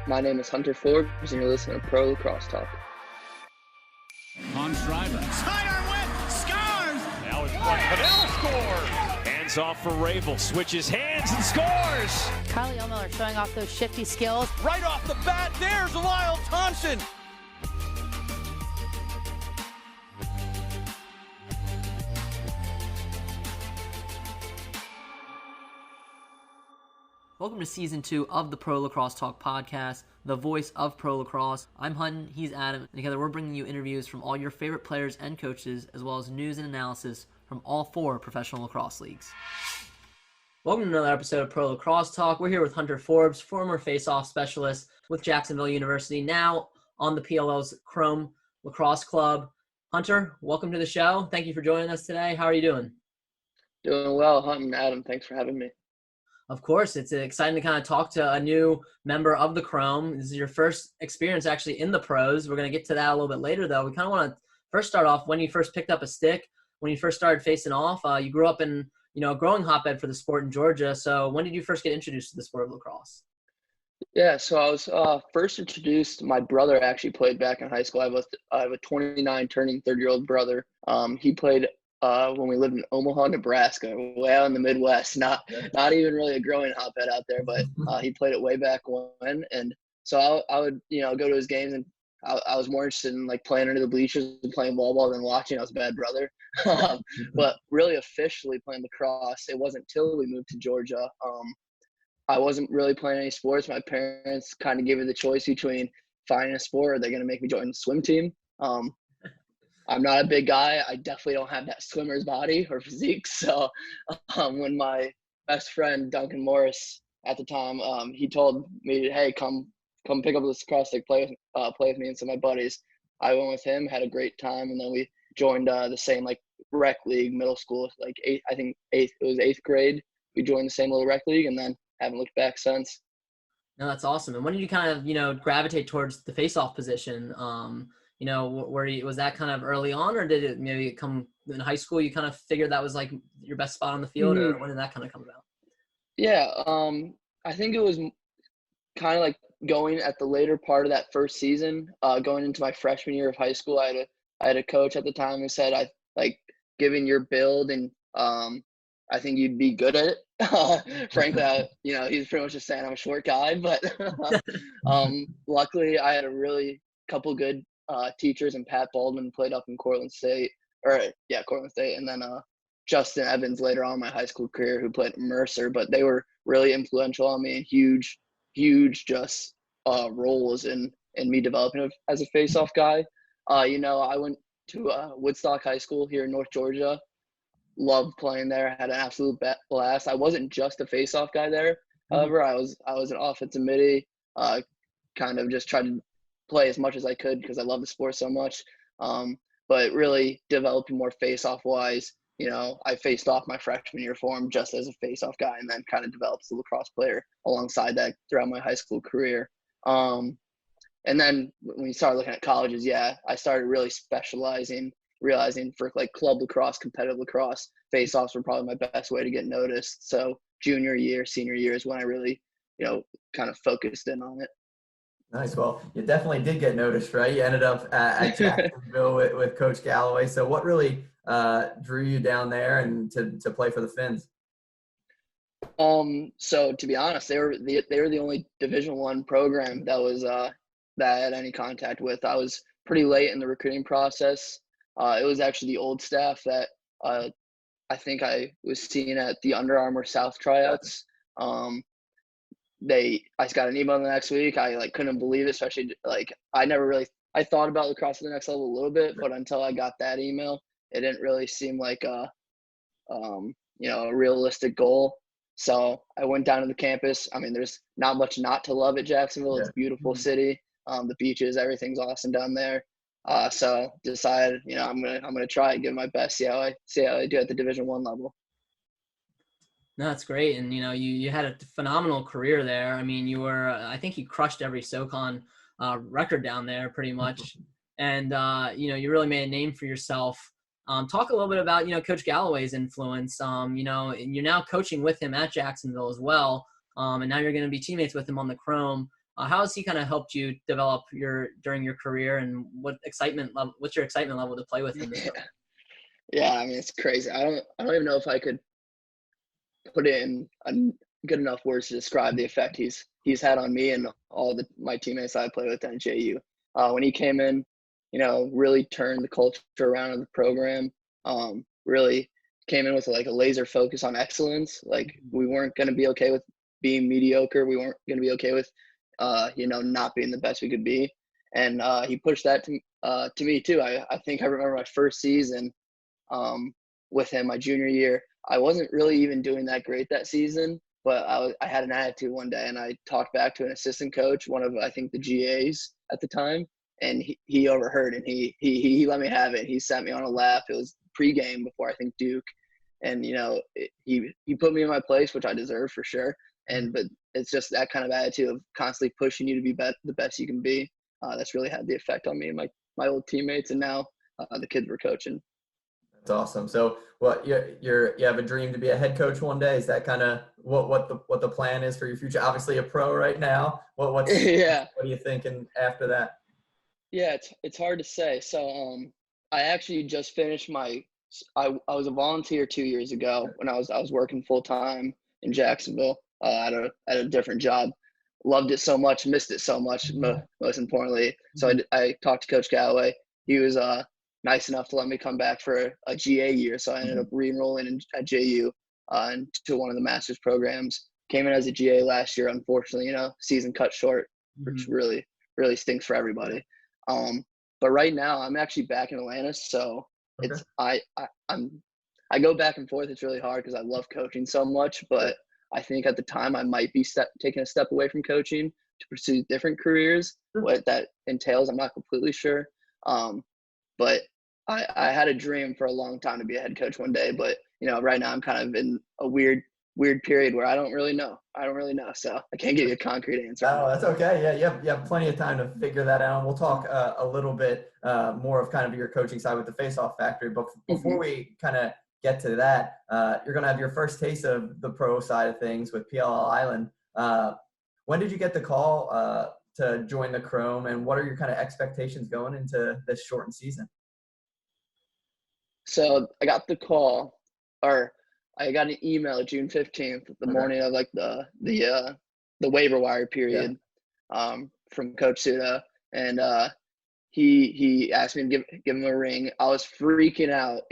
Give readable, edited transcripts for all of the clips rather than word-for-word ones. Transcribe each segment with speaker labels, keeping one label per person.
Speaker 1: My name is Hunter Forbes, and you're listening to Pro Lacrosse Talk.
Speaker 2: On Schreiber.
Speaker 3: Sidearm win, scores!
Speaker 4: Now it's one. Padel scores! Hands off for Ravel, switches hands and scores!
Speaker 5: Carly Ohlmiller showing off those shifty skills.
Speaker 3: Right off the bat, there's Lyle Thompson.
Speaker 6: Welcome to Season 2 of the Pro Lacrosse Talk podcast, the voice of Pro Lacrosse. I'm Hutton, he's Adam, and together we're bringing you interviews from all your favorite players and coaches, as well as news and analysis from all 4 professional lacrosse leagues. Welcome to another episode of Pro Lacrosse Talk. We're here with Hunter Forbes, former face-off specialist with Jacksonville University, now on the PLL's Chrome Lacrosse Club. Hunter, welcome to the show. Thank you for joining us today. How are you doing?
Speaker 1: Doing well, Hunter. Adam, thanks for having me.
Speaker 6: Of course, it's exciting to kind of talk to a new member of the Chrome. This is your first experience actually in the pros. We're going to get to that a little bit later, though. We kind of want to first start off when you first picked up a stick, when you first started facing off. You grew up in, a growing hotbed for the sport in Georgia. So when did you first get introduced to the sport of lacrosse?
Speaker 1: Yeah, so I was first introduced. My brother actually played back in high school. I have a 29 turning 30-year-old brother. He played when we lived in Omaha, Nebraska, way out in the Midwest, not even really a growing hotbed out there, but he played it way back when. And so I would, go to his games, and I was more interested in like playing under the bleachers and playing ball than watching. I was a bad brother. But really officially playing lacrosse, it wasn't till we moved to Georgia. I wasn't really playing any sports. My parents kind of gave me the choice between finding a sport or they're going to make me join the swim team. I'm not a big guy. I definitely don't have that swimmer's body or physique. So when my best friend, Duncan Morris, at the time, he told me, hey, come pick up this lacrosse stick, play with me and some of my buddies. I went with him, had a great time, and then we joined the same like rec league, middle school, like eighth grade. We joined the same little rec league, and then haven't looked back since.
Speaker 6: No, that's awesome. And when did you kind of, gravitate towards the face-off position? Was that kind of early on, or did it maybe come in high school? You kind of figured that was like your best spot on the field, or when did that kind of come about?
Speaker 1: Yeah, I think it was kind of like going at the later part of that first season, going into my freshman year of high school. I had a coach at the time who said, "I like given your build, and I think you'd be good at it." Frankly, he's pretty much just saying I'm a short guy, but luckily I had a really couple good teachers, and Pat Baldwin played up in Cortland State, and then Justin Evans later on in my high school career, who played at Mercer. But they were really influential on me, and huge just roles in me developing as a face-off guy. I went to Woodstock High School here in North Georgia. Loved playing there. Had an absolute blast. I wasn't just a face-off guy there. However, I was an offensive midi. Kind of just tried to play as much as I could because I love the sport so much. But really developing more face-off wise, I faced off my freshman year for him just as a face-off guy, and then kind of developed as a lacrosse player alongside that throughout my high school career. And then when you start looking at colleges, I started really specializing, realizing for like club lacrosse, competitive lacrosse, face-offs were probably my best way to get noticed. So junior year, senior year is when I really, kind of focused in on it.
Speaker 7: Nice. Well, you definitely did get noticed, right? You ended up at Jacksonville with Coach Galloway. So what really drew you down there and to play for the Finns?
Speaker 1: So to be honest, they were the only Division I program that was that I had any contact with. I was pretty late in the recruiting process. It was actually the old staff that I think I was seeing at the Under Armour South tryouts. I got an email the next week. I couldn't believe it, especially I thought about lacrosse at the next level a little bit, but until I got that email, it didn't really seem like a realistic goal. So I went down to the campus. I mean, there's not much not to love at Jacksonville. It's a beautiful city. The beaches, everything's awesome down there. So decided, I'm gonna try and give my best, see how I do at the Division I level.
Speaker 6: No, that's great. And, you had a phenomenal career there. I mean, I think you crushed every SoCon record down there pretty much. And, you really made a name for yourself. Talk a little bit about, Coach Galloway's influence. And you're now coaching with him at Jacksonville as well. And now you're going to be teammates with him on the Chrome. How has he kind of helped you develop during your career, and what's your excitement level to play with him?
Speaker 1: Yeah, I mean, it's crazy. I don't even know if I could put it in good enough words to describe the effect he's had on me and all my teammates I play with at JU. When he came in, really turned the culture around of the program. Really came in with like a laser focus on excellence. Like, we weren't going to be okay with being mediocre. We weren't going to be okay with, not being the best we could be. And he pushed that to me too. I think I remember my first season with him, my junior year. I wasn't really even doing that great that season, but I had an attitude one day, and I talked back to an assistant coach, one of, I think, the GAs at the time, and he overheard, and he let me have it. He sent me on a lap. It was pregame before, I think, Duke, and he put me in my place, which I deserve for sure. But it's just that kind of attitude of constantly pushing you to be the best you can be. That's really had the effect on me and my old teammates, and now the kids we're coaching.
Speaker 7: That's awesome. So, what you have a dream to be a head coach one day? Is that kind of what the plan is for your future? Obviously, a pro right now. What are you thinking after that?
Speaker 1: Yeah, it's hard to say. So, I actually just finished I was a volunteer 2 years ago when I was working full time in Jacksonville at a different job. Loved it so much, missed it so much, most importantly. So I talked to Coach Galloway. He was nice enough to let me come back for a GA year. So I ended up re-enrolling at JU into one of the master's programs. Came in as a GA last year. Unfortunately, season cut short, which really, really stinks for everybody. But right now I'm actually back in Atlanta. So it's, I go back and forth. It's really hard because I love coaching so much, but I think at the time I might be taking a step away from coaching to pursue different careers. What that entails, I'm not completely sure. But I had a dream for a long time to be a head coach one day. But, right now I'm kind of in a weird period where I don't really know. So I can't give you a concrete answer.
Speaker 7: Oh, that's okay. Yeah, you have plenty of time to figure that out. We'll talk a little bit more of kind of your coaching side with the Face-Off Factory. But before we kind of get to that, you're going to have your first taste of the pro side of things with PLL Island. When did you get the call to join the Chrome, and what are your kind of expectations going into this shortened season?
Speaker 1: So I got the call, or I got an email June 15th, the morning of like the waiver wire period, from Coach Suda, and he asked me to give him a ring. I was freaking out,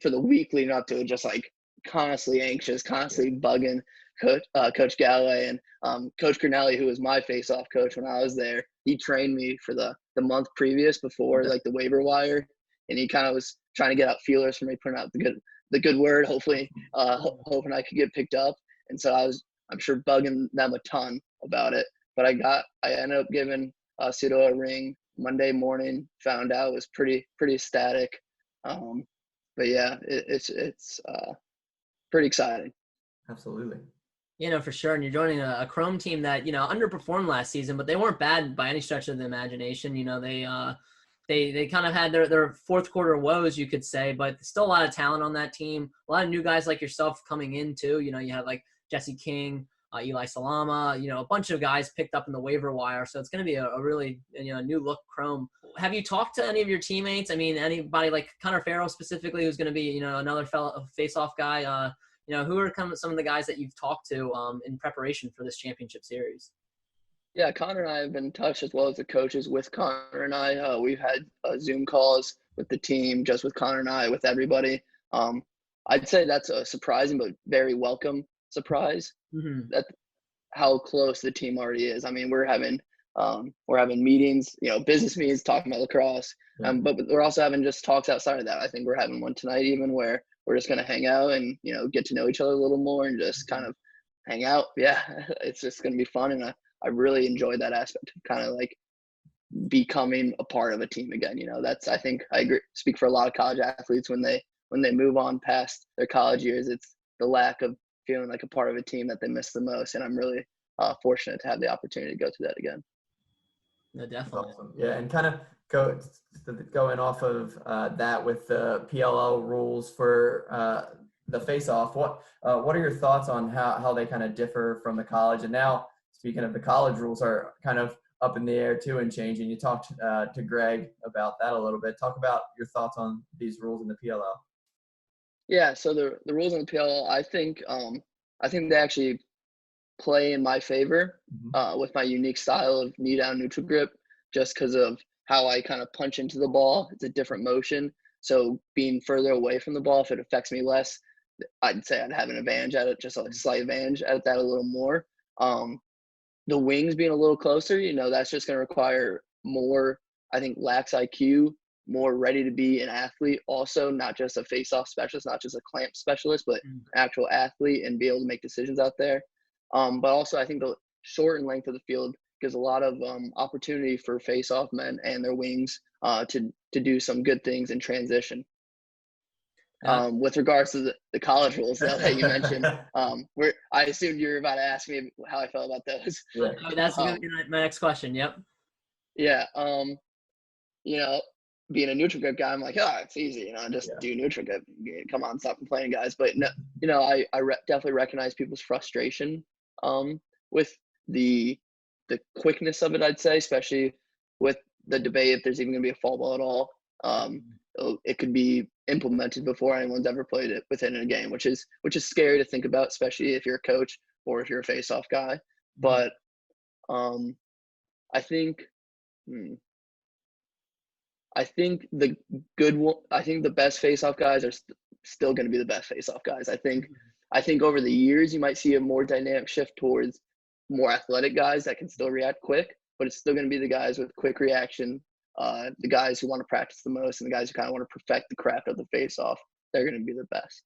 Speaker 1: for the week leading up to it, just like constantly anxious, constantly bugging Coach Galloway, and Coach Cornelli, who was my face-off coach when I was there. He trained me for the month previous before like the waiver wire, and he kind of was trying to get out feelers for me, putting out the good word, hopefully, hoping I could get picked up. And so I'm sure bugging them a ton about it. But I ended up giving Sudo a ring Monday morning. Found out, was pretty ecstatic. But yeah, it's pretty exciting.
Speaker 7: Absolutely.
Speaker 6: For sure. And you're joining a Chrome team that, underperformed last season, but they weren't bad by any stretch of the imagination. They kind of had their fourth quarter woes, you could say, but still a lot of talent on that team. A lot of new guys like yourself coming in too. You have like Jesse King, Eli Salama, a bunch of guys picked up in the waiver wire. So it's going to be a really, new look Chrome. Have you talked to any of your teammates? I mean, anybody like Connor Farrell specifically, who's going to be, another face-off guy? Who are some of the guys that you've talked to in preparation for this championship series?
Speaker 1: Yeah, Connor and I have been in touch, as well as the coaches with Connor and I. We've had Zoom calls with the team, just with Connor and I, with everybody. I'd say that's a surprising but very welcome surprise. That how close the team already is. I mean, we're having meetings, business meetings, talking about lacrosse, but we're also having just talks outside of that. I think we're having one tonight even where we're just going to hang out and, get to know each other a little more and just kind of hang out. Yeah, it's just going to be fun. And I really enjoyed that aspect of kind of like becoming a part of a team again. That's, I think I agree, speak for a lot of college athletes when they move on past their college years, it's the lack of feeling like a part of a team that they miss the most. And I'm really fortunate to have the opportunity to go through that again.
Speaker 6: No, definitely.
Speaker 7: Awesome. Yeah. And kind of going off of that with the PLL rules for the face-off, what are your thoughts on how they kind of differ from the college? And now speaking of the college rules, are kind of up in the air too and changing. You talked to Greg about that a little bit. Talk about your thoughts on these rules in the PLL.
Speaker 1: Yeah, so the rules in the PLL, I think they actually play in my favor with my unique style of knee down neutral grip, just because of how I kind of punch into the ball. It's a different motion. So being further away from the ball, if it affects me less, I'd say I'd have an advantage at it, just a slight advantage at that a little more. The wings being a little closer, that's just going to require more, I think, lax IQ, more ready to be an athlete also, not just a face-off specialist, not just a clamp specialist, but an actual athlete and be able to make decisions out there. But also I think the short and length of the field gives a lot of opportunity for face-off men and their wings to do some good things in transition. With regards to the college rules that you mentioned, I assumed you were about to ask me how I felt about those.
Speaker 6: Yeah. That's gonna be my next question. Yep.
Speaker 1: Yeah. Being a neutral grip guy, I'm like, it's easy, just do neutral grip. Come on, stop complaining, guys. But no, I definitely recognize people's frustration with the quickness of it. I'd say, especially with the debate if there's even going to be a fall ball at all. It could be implemented before anyone's ever played it within a game, which is scary to think about, especially if you're a coach or if you're a face-off guy. But I think the best face-off guys are still going to be the best face-off guys. I think over the years you might see a more dynamic shift towards more athletic guys that can still react quick, but it's still going to be the guys with quick reaction, the guys who want to practice the most, and the guys who kind of want to perfect the craft of the face-off. They're going to be the best.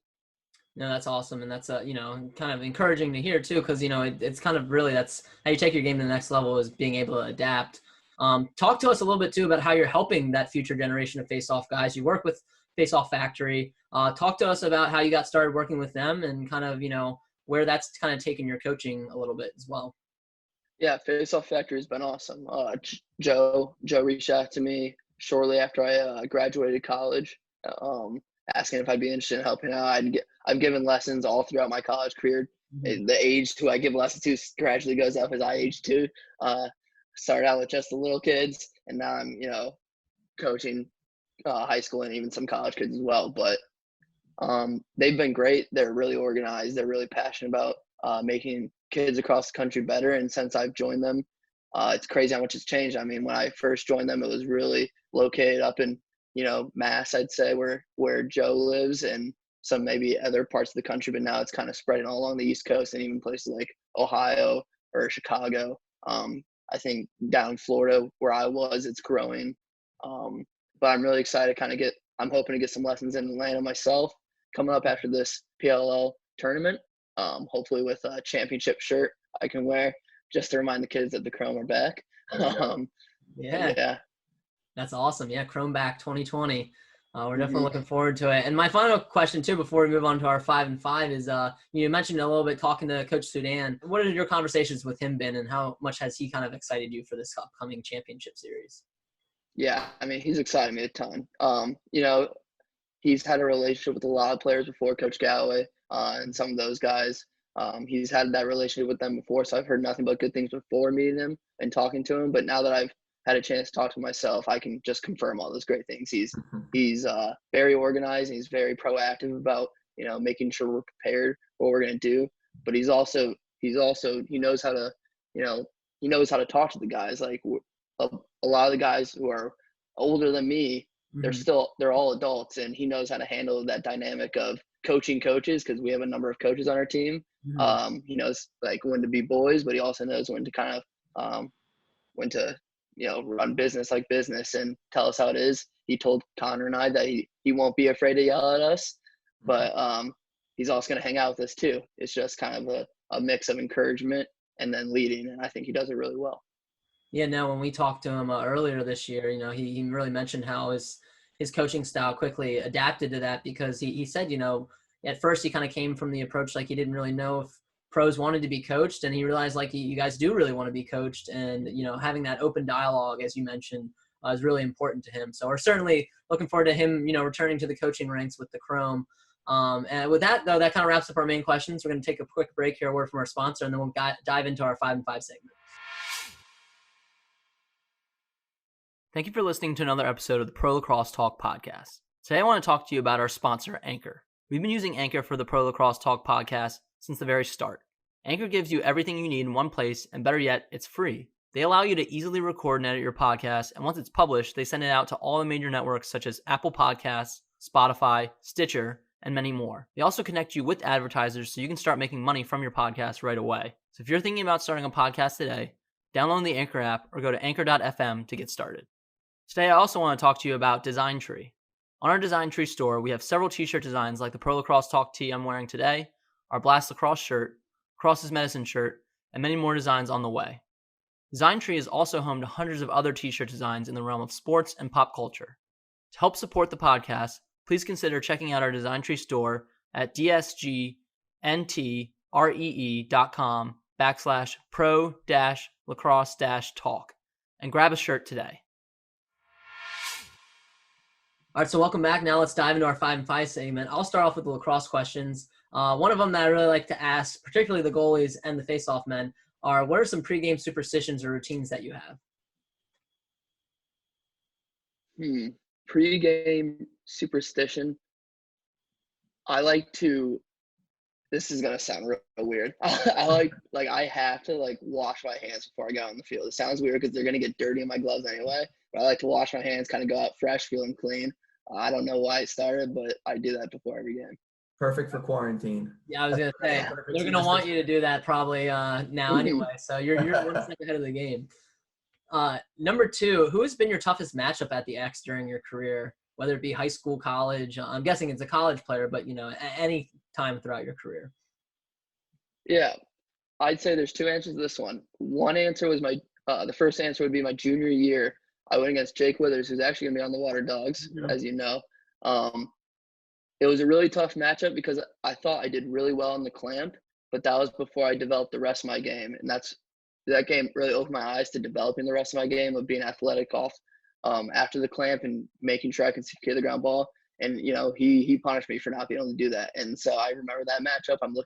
Speaker 6: No, that's awesome, and that's kind of encouraging to hear too, because it's kind of really that's how you take your game to the next level, is being able to adapt. Talk to us a little bit too about how you're helping that future generation of face-off guys. You work with Face-Off Factory. Talk to us about how you got started working with them and kind of where that's kind of taken your coaching a little bit as well.
Speaker 1: Yeah, Face-Off Factory has been awesome. Joe reached out to me shortly after I graduated college, asking if I'd be interested in helping out. I've given lessons all throughout my college career. The age who I give lessons to gradually goes up as I age too. Started out with just the little kids, and now I'm coaching high school and even some college kids as well. But they've been great. They're really organized. They're really passionate about making kids across the country better. And since I've joined them, it's crazy how much it's changed. I mean, when I first joined them, it was really located up in Mass, I'd say, where Joe lives, and some maybe other parts of the country. But now it's kind of spreading all along the East Coast and even places like Ohio or Chicago. I think down in Florida where I was, it's growing. But I'm really excited to I'm hoping to get some lessons in Atlanta myself coming up after this PLL tournament. Hopefully with a championship shirt I can wear just to remind the kids that the Chrome are back.
Speaker 6: Yeah. That's awesome. Yeah, Chrome back 2020. We're definitely looking forward to it. And my final question too, before we move on to our 5 and 5, is you mentioned a little bit talking to Coach Sudan. What have your conversations with him been, and how much has he kind of excited you for this upcoming championship series?
Speaker 1: Yeah, I mean, he's excited me a ton. He's had a relationship with a lot of players before, Coach Galloway, and some of those guys. He's had that relationship with them before, so I've heard nothing but good things before meeting him and talking to him. But now that I've had a chance to talk to him myself, I can just confirm all those great things. He's very organized, and he's very proactive about making sure we're prepared for what we're going to do. But he knows how to he knows how to talk to the guys. Like a lot of the guys who are older than me, they're all adults, and he knows how to handle that dynamic of coaching coaches, because we have a number of coaches on our team. He knows like when to be boys, but he also knows when to kind of when to run business like business and tell us how it is. He told Connor and I that he won't be afraid to yell at us, but he's also going to hang out with us too. It's just kind of a mix of encouragement and then leading, and I think he does it really well.
Speaker 6: Yeah, no, when we talked to him earlier this year, he really mentioned how his coaching style quickly adapted to that, because he said, at first he kind of came from the approach like he didn't really know if pros wanted to be coached, and he realized like you guys do really want to be coached, and having that open dialogue, as you mentioned, is really important to him. So we're certainly looking forward to him returning to the coaching ranks with the Chrome. And with that, though, that kind of wraps up our main questions. We're going to take a quick break here, a word from our sponsor, and then we'll dive into our 5 and 5 segment. Thank you for listening to another episode of the Pro Lacrosse Talk podcast. Today I want to talk to you about our sponsor, Anchor. We've been using Anchor for the Pro Lacrosse Talk podcast since the very start. Anchor gives you everything you need in one place, and better yet, it's free. They allow you to easily record and edit your podcast, and once it's published, they send it out to all the major networks such as Apple Podcasts, Spotify, Stitcher, and many more. They also connect you with advertisers so you can start making money from your podcast right away. So if you're thinking about starting a podcast today, download the Anchor app or go to anchor.fm to get started. Today, I also want to talk to you about Design Tree. On our Design Tree store, we have several t-shirt designs like the Pro Lacrosse Talk tee I'm wearing today, our Blast Lacrosse shirt, Cross's Medicine shirt, and many more designs on the way. Design Tree is also home to hundreds of other t-shirt designs in the realm of sports and pop culture. To help support the podcast, please consider checking out our Design Tree store at dsgntree.com/pro-lacrosse-talk and grab a shirt today. All right, so welcome back. Now let's dive into our 5 and 5 segment. I'll start off with the lacrosse questions. One of them that I really like to ask, particularly the goalies and the face-off men, are what are some pregame superstitions or routines that you have?
Speaker 1: Pre-game superstition. I like to. This is gonna sound real weird. I have to wash my hands before I go on the field. It sounds weird because they're gonna get dirty in my gloves anyway. But I like to wash my hands, kind of go out fresh, feeling clean. I don't know why it started, but I do that before every game.
Speaker 7: Perfect for quarantine.
Speaker 6: Yeah, I was gonna say they're gonna want you to do that probably now anyway. So you're one step ahead of the game. Number 2, who has been your toughest matchup at the X during your career, whether it be high school, college? I'm guessing it's a college player, but any time throughout your career.
Speaker 1: Yeah, I'd say there's 2 answers to this one. One answer was the first answer would be my junior year. I went against Jake Withers, who's actually gonna be on the Water Dogs, as you know. It was a really tough matchup because I thought I did really well in the clamp, but that was before I developed the rest of my game, and that game really opened my eyes to developing the rest of my game of being athletic off after the clamp and making sure I could secure the ground ball. And he punished me for not being able to do that, and so I remember that matchup. I'm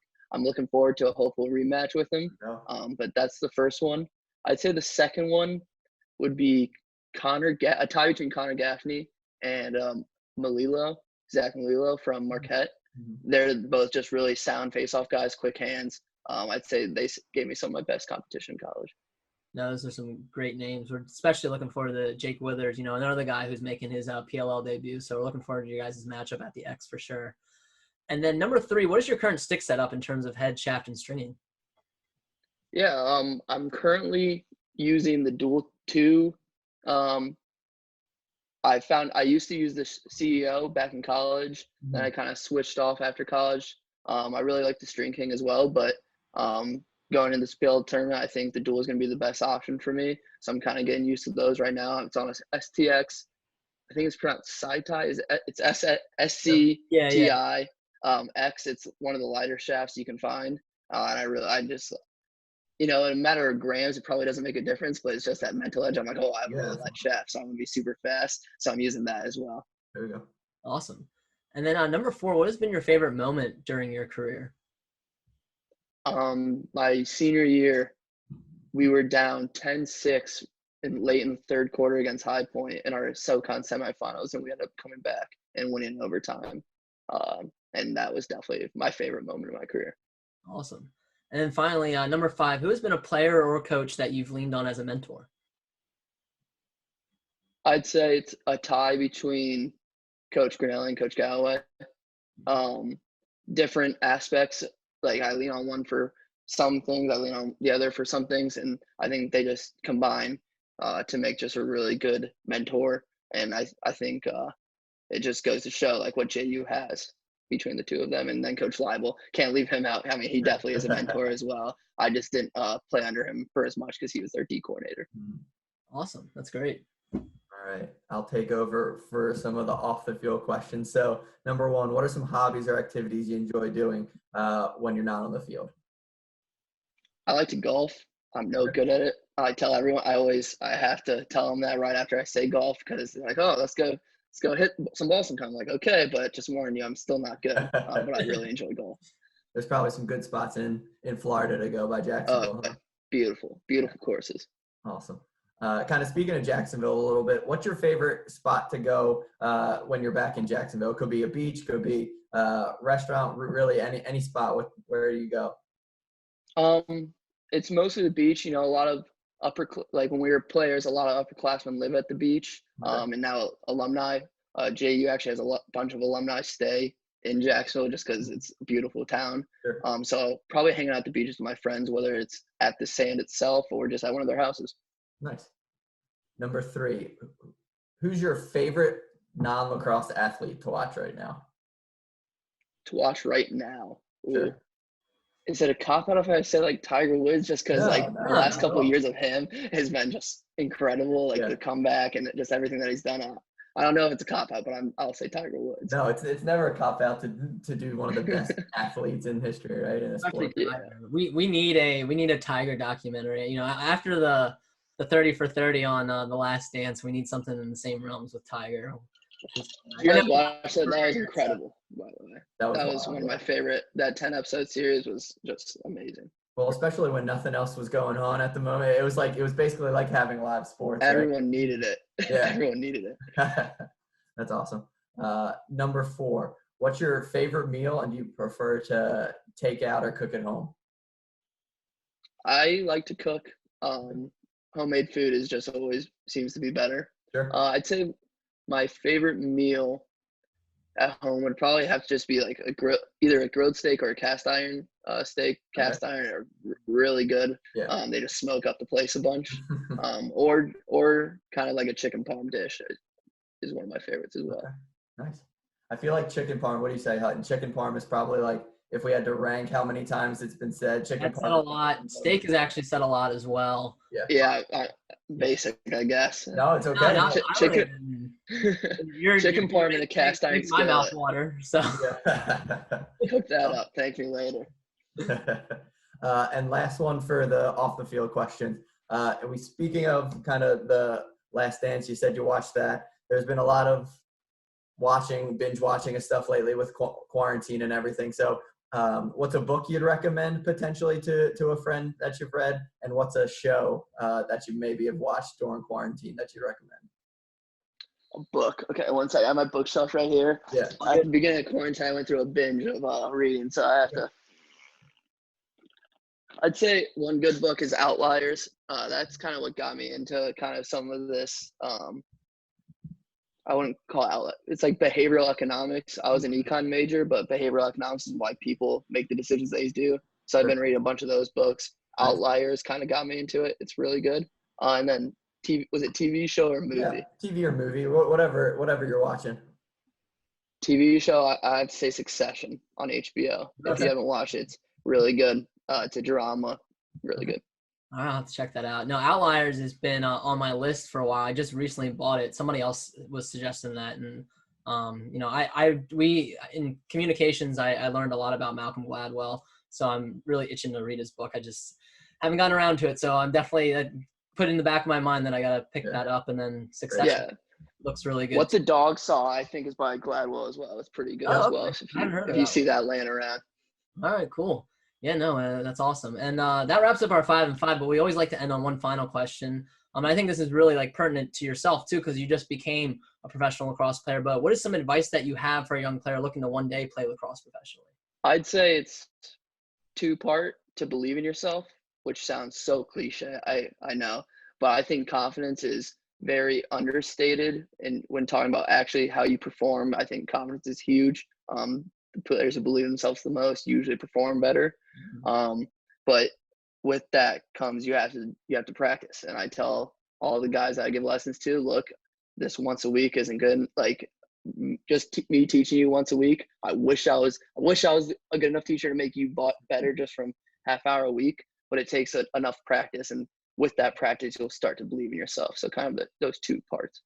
Speaker 1: looking forward to a hopeful rematch with him. But that's the first one. I'd say the second one would be a tie between Connor Gaffney and Zach Malilo from Marquette. They're both just really sound face-off guys, quick hands. I'd say they gave me some of my best competition in college.
Speaker 6: No, those are some great names. We're especially looking forward to Jake Withers, another guy who's making his PLL debut. So we're looking forward to you guys' matchup at the X for sure. And then number 3, what is your current stick setup in terms of head, shaft, and stringing?
Speaker 1: Yeah, I'm currently using the Dual 2. I used to use the CEO back in college. Then I kind of switched off after college. I really like the String King as well, but going into this PLL tournament, I think the Dual is going to be the best option for me. So I'm kind of getting used to those right now. It's on a STX. I think it's pronounced Saitai. It's SCTI X. It's one of the lighter shafts you can find. In a matter of grams, it probably doesn't make a difference, but it's just that mental edge. I'm like, I have a really light shaft, so I'm going to be super fast. So I'm using that as well.
Speaker 7: There you go.
Speaker 6: Awesome. And then number 4, what has been your favorite moment during your career?
Speaker 1: My senior year, we were down 10-6 late in the third quarter against High Point in our SoCon semifinals, and we ended up coming back and winning in overtime. And that was definitely my favorite moment of my career.
Speaker 6: Awesome. And then finally, number 5, who has been a player or a coach that you've leaned on as a mentor?
Speaker 1: I'd say it's a tie between Coach Grinelli and Coach Galloway. Different aspects. Like I lean on one for some things, I lean on the other for some things, and I think they just combine to make just a really good mentor. And I think it just goes to show what JU has between the two of them. And then Coach Leibel, can't leave him out. I mean, he definitely is a mentor as well. I just didn't play under him for as much because he was their D coordinator.
Speaker 6: Awesome. That's great.
Speaker 7: All right. I'll take over for some of the off the field questions. So number 1, what are some hobbies or activities you enjoy doing when you're not on the field?
Speaker 1: I like to golf. I'm no good at it. I tell everyone, I have to tell them that right after I say golf because they're like, oh, let's go let's go hit some balls sometime. I'm like, okay, but just warning you, I'm still not good. But I really enjoy golf.
Speaker 7: There's probably some good spots in Florida to go by Jacksonville. Huh?
Speaker 1: Beautiful courses.
Speaker 7: Awesome. Kind of speaking of Jacksonville a little bit, what's your favorite spot to go when you're back in Jacksonville? Could be a beach, could be a restaurant, really any spot. Where do you go?
Speaker 1: It's mostly the beach. You know, a lot of like when we were players, a lot of upperclassmen live at the beach. And now alumni. JU actually has a bunch of alumni stay in Jacksonville just because it's a beautiful town.
Speaker 7: Sure.
Speaker 1: So probably hanging out at the beaches with my friends, whether it's at the sand itself or just at one of their houses.
Speaker 7: Nice. Number 3, who's your favorite non-lacrosse athlete to watch right now?
Speaker 1: To watch right now?
Speaker 7: Sure.
Speaker 1: Is it a cop-out if I say like Tiger Woods just because the last couple of years of him has been just incredible, like the comeback and just everything that he's done. I don't know if it's a cop-out, but I'll say Tiger Woods.
Speaker 7: No, it's never a cop-out to do one of the best athletes in history, right? In a sport.
Speaker 6: Yeah. We need a Tiger documentary. You know, after the 30 for 30 on The Last Dance, we need something in the same realms with Tiger.
Speaker 1: You guys watched that? That was incredible, by the way. That was
Speaker 7: wild.
Speaker 1: One of my favorite. That 10-episode series was just amazing.
Speaker 7: Well, especially when nothing else was going on at the moment. It was basically like having live sports.
Speaker 1: Everyone needed it.
Speaker 7: Yeah.
Speaker 1: Everyone needed it.
Speaker 7: That's awesome. Number 4, what's your favorite meal, and do you prefer to take out or cook at home?
Speaker 1: I like to cook. Homemade food is just always seems to be better.
Speaker 7: Sure.
Speaker 1: I'd say my favorite meal at home would probably have to just be like either a grilled steak or a cast iron steak. Cast iron are really good.
Speaker 7: Yeah.
Speaker 1: They just smoke up the place a bunch. Or kind of like a chicken parm dish is one of my favorites as well.
Speaker 7: Okay. Nice. I feel like chicken parm. What do you say, Hutton? Chicken parm is probably like, if we had to rank how many times it's been said, chicken parm.
Speaker 6: Said a lot. Steak is actually said a lot as well.
Speaker 1: Yeah. Basic, I guess.
Speaker 7: No, it's okay.
Speaker 1: Chicken parm in a cast iron skillet.
Speaker 6: My mouth water. So
Speaker 1: Cook that up. Thank me later.
Speaker 7: And last one for the off the field question. Speaking of kind of the Last Dance, you said you watched that. There's been a lot of binge watching and stuff lately with quarantine and everything. So what's a book you'd recommend potentially to a friend that you've read, and what's a show that you maybe have watched during quarantine that you recommend?
Speaker 1: A book. Okay, one second. I have my bookshelf right here.
Speaker 7: Yeah.
Speaker 1: At the beginning of quarantine, I went through a binge of reading, so I have to. I'd say one good book is Outliers. That's kind of what got me into kind of some of this. I wouldn't call it outlet. It's like behavioral economics. I was an econ major, but behavioral economics is why people make the decisions they do. So I've been reading a bunch of those books. Outliers kind of got me into it. It's really good. And then was it TV show or movie?
Speaker 7: Yeah, TV or movie, whatever you're watching.
Speaker 1: TV show, I have to say Succession on HBO.
Speaker 7: Okay.
Speaker 1: If you haven't watched it, it's really good. It's a drama, really good.
Speaker 6: I'll have to check that out. No, Outliers has been on my list for a while. I just recently bought it. Somebody else was suggesting that, and we in communications, I learned a lot about Malcolm Gladwell, so I'm really itching to read his book. I just haven't gotten around to it, so I'm definitely put in the back of my mind that I gotta pick that up. And then Succession looks really good.
Speaker 1: What the Dog Saw, I think, is by Gladwell as well. It's pretty good as well. So if you see that laying around.
Speaker 6: All right, cool. Yeah, no, that's awesome. And that wraps up our 5 and 5, but we always like to end on one final question. I think this is really like pertinent to yourself too, because you just became a professional lacrosse player. But what is some advice that you have for a young player looking to one day play lacrosse professionally?
Speaker 1: I'd say it's 2-part: to believe in yourself, which sounds so cliche, I know, but I think confidence is very understated. And when talking about actually how you perform, I think confidence is huge. The players who believe in themselves the most usually perform better. But with that comes you have to practice. And I tell all the guys that I give lessons to, look, this once a week isn't good. Like just me teaching you once a week. I wish I was a good enough teacher to make you better just from half hour a week, but it takes enough practice. And with that practice, you'll start to believe in yourself. So kind of those 2 parts.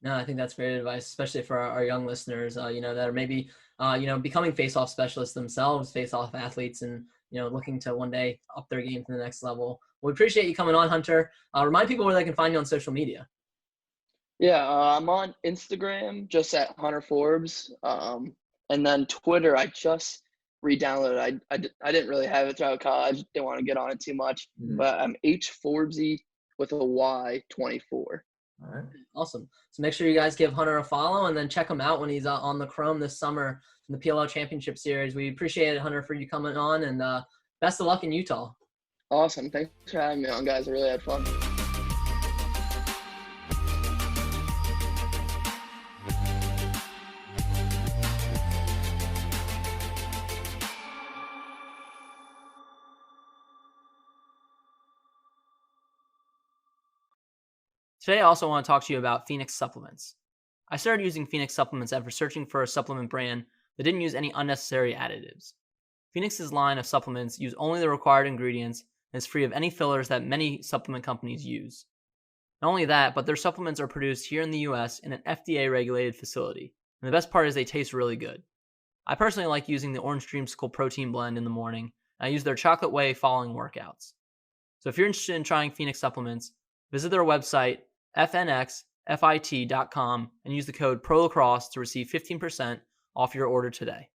Speaker 6: No, I think that's great advice, especially for our young listeners, that are maybe, becoming face-off specialists themselves, face-off athletes, and, looking to one day up their game to the next level. We appreciate you coming on, Hunter. Remind people where they can find you on social media.
Speaker 1: Yeah, I'm on Instagram just at Hunter Forbes. And then Twitter, I just re-downloaded. I didn't really have it throughout college. Didn't want to get on it too much.
Speaker 7: Mhm.
Speaker 1: But I'm H Forbesy with a Y 24.
Speaker 7: All right.
Speaker 6: Awesome. So make sure you guys give Hunter a follow and then check him out when he's on the Chrome this summer in the PLL Championship Series. We appreciate it, Hunter, for you coming on, and best of luck in Utah.
Speaker 1: Awesome. Thanks for having me on, guys. I really had fun.
Speaker 6: Today, I also want to talk to you about Phoenix supplements. I started using Phoenix supplements after searching for a supplement brand that didn't use any unnecessary additives. Phoenix's line of supplements use only the required ingredients and is free of any fillers that many supplement companies use. Not only that, but their supplements are produced here in the US in an FDA-regulated facility, and the best part is they taste really good. I personally like using the Orange Dreamsicle protein blend in the morning, and I use their chocolate whey following workouts. So if you're interested in trying Phoenix supplements, visit their website, fnxfit.com, and use the code PROLACROSSE to receive 15% off your order today.